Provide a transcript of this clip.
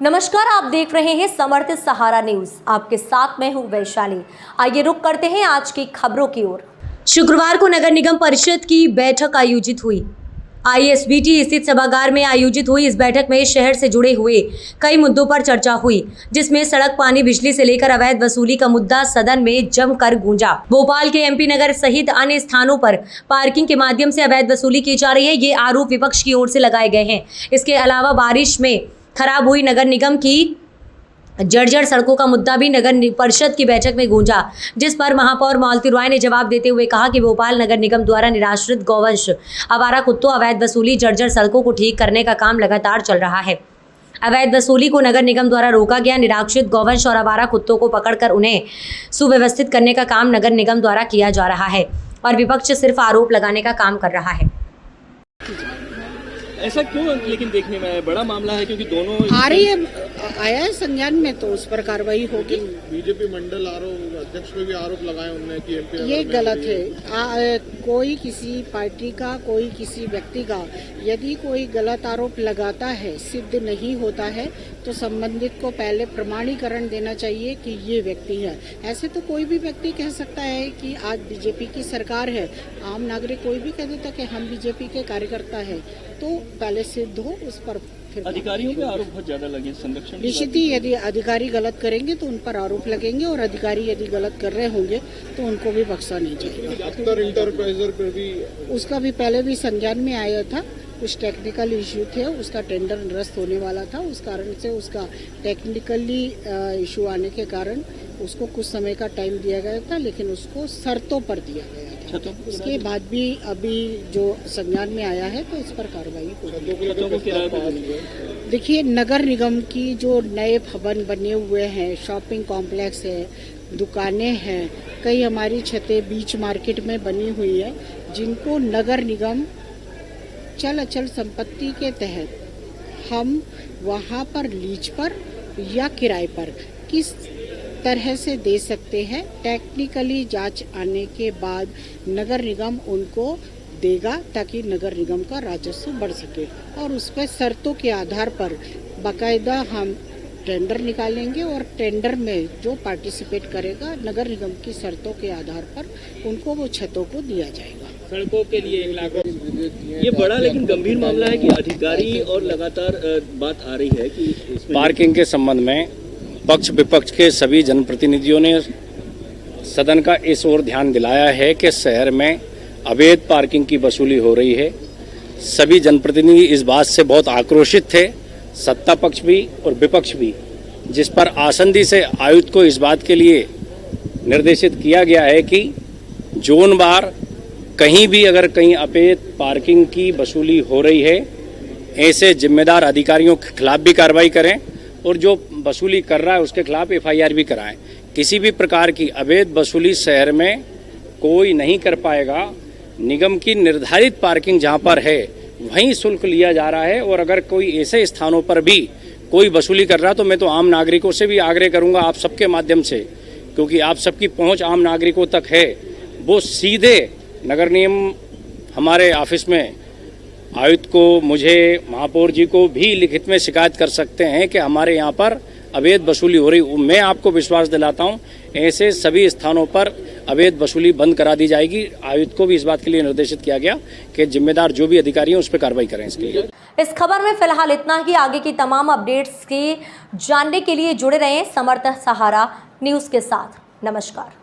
नमस्कार, आप देख रहे हैं समर्थ सहारा न्यूज। आपके साथ मैं हूं वैशाली। आइए रुक करते हैं आज की खबरों की ओर। शुक्रवार को नगर निगम परिषद की बैठक आयोजित हुई। ISBT स्थित सभागार में आयोजित हुई इस बैठक में शहर से जुड़े हुए कई मुद्दों पर चर्चा हुई, जिसमें सड़क, पानी, बिजली से लेकर अवैध वसूली का मुद्दा सदन में जमकर गूंजा। भोपाल के MP नगर सहित अन्य स्थानों पर पार्किंग के माध्यम से अवैध वसूली की जा रही है, ये आरोप विपक्ष की ओर से लगाए गए हैं। इसके अलावा बारिश में खराब हुई नगर निगम की जर्जर सड़कों का मुद्दा भी नगर परिषद की बैठक में गूंजा, जिस पर महापौर मालती रॉय ने जवाब देते हुए कहा कि भोपाल नगर निगम द्वारा निराश्रित गौवंश, आवारा कुत्तों, अवैध वसूली, जर्जर सड़कों को ठीक करने का काम लगातार चल रहा है। अवैध वसूली को नगर निगम द्वारा रोका गया। निराश्रित गौवंश और आवारा कुत्तों को पकड़कर उन्हें सुव्यवस्थित करने का काम नगर निगम द्वारा किया जा रहा है और विपक्ष सिर्फ आरोप लगाने का काम कर रहा है। ऐसा क्यों लेकिन देखने में आया? बड़ा मामला है क्योंकि दोनों आ रही है, आया है संज्ञान में, तो उस पर कार्रवाई होगी। बीजेपी मंडल अध्यक्ष पे भी आरोप लगाए उन्होंने कि MP ये गलत है। कोई किसी पार्टी का, कोई किसी व्यक्ति का यदि कोई गलत आरोप लगाता है, सिद्ध नहीं होता है, तो संबंधित को पहले प्रमाणीकरण देना चाहिए कि ये व्यक्ति है। ऐसे तो कोई भी व्यक्ति कह सकता है कि आज बीजेपी की सरकार है, आम नागरिक कोई भी कह देता कि हम बीजेपी के कार्यकर्ता है, तो पहले सिद्ध हो, उस पर फिर अधिकारियों पे आरोप बहुत ज्यादा लगे। संरक्षण निश्चित ही यदि अधिकारी गलत करेंगे तो उन पर आरोप लगेंगे, और अधिकारी यदि गलत कर रहे होंगे तो उनको भी बख्शा नहीं जाएगा। अख्तर इंटरप्राइजर पर भी उसका भी पहले भी संज्ञान में आया था। कुछ टेक्निकल इश्यू थे, उसका टेंडर निरस्त होने वाला था, उस कारण से उसका टेक्निकली इशू आने के कारण उसको कुछ समय का टाइम दिया गया था, लेकिन उसको शर्तों पर दिया गया था। उसके बाद भी अभी जो संज्ञान में आया है तो इस पर कार्रवाई होगी। देखिए, नगर निगम की जो नए भवन बने हुए हैं, शॉपिंग कॉम्प्लेक्स है, दुकानें हैं, कई हमारी छतें बीच मार्केट में बनी हुई है, जिनको नगर निगम चल अचल संपत्ति के तहत हम वहाँ पर लीज पर या किराए पर किस तरह से दे सकते हैं, टेक्निकली जांच आने के बाद नगर निगम उनको देगा, ताकि नगर निगम का राजस्व बढ़ सके। और उस पर शर्तों के आधार पर बाकायदा हम टेंडर निकालेंगे, और टेंडर में जो पार्टिसिपेट करेगा, नगर निगम की शर्तों के आधार पर उनको वो छतों को दिया जाएगा। सड़कों के लिए 1 लाख। ये बड़ा लेकिन गंभीर मामला है कि अधिकारी और लगातार बात आ रही है कि पार्किंग के संबंध में पक्ष विपक्ष के सभी जनप्रतिनिधियों ने सदन का इस ओर ध्यान दिलाया है कि शहर में अवैध पार्किंग की वसूली हो रही है। सभी जनप्रतिनिधि इस बात से बहुत आक्रोशित थे, सत्ता पक्ष भी और विपक्ष भी, जिस पर आसंदी से आयुक्त को इस बात के लिए निर्देशित किया गया है कि जोन बार कहीं भी अगर कहीं अवैध पार्किंग की वसूली हो रही है, ऐसे जिम्मेदार अधिकारियों के खिलाफ भी कार्रवाई करें और जो वसूली कर रहा है उसके खिलाफ FIR भी कराएं। किसी भी प्रकार की अवैध वसूली शहर में कोई नहीं कर पाएगा। निगम की निर्धारित पार्किंग जहां पर है वहीं शुल्क लिया जा रहा है, और अगर कोई ऐसे स्थानों पर भी कोई वसूली कर रहा है तो मैं तो आम नागरिकों से भी आग्रह करूंगा, आप सबके माध्यम से, क्योंकि आप सबकी पहुंच आम नागरिकों तक है, वो सीधे नगर निगम हमारे ऑफिस में आयुक्त को, मुझे, महापौर जी को भी लिखित में शिकायत कर सकते हैं कि हमारे यहाँ पर अवैध वसूली हो रही। मैं आपको विश्वास दिलाता हूँ, ऐसे सभी स्थानों पर अवैध वसूली बंद करा दी जाएगी। आयुक्त को भी इस बात के लिए निर्देशित किया गया कि जिम्मेदार जो भी अधिकारी हैं उस पर कार्रवाई करें। इसके लिए इस खबर में फिलहाल इतना ही। आगे की तमाम अपडेट्स के जानने के लिए जुड़े रहें समर्थ सहारा न्यूज के साथ। नमस्कार।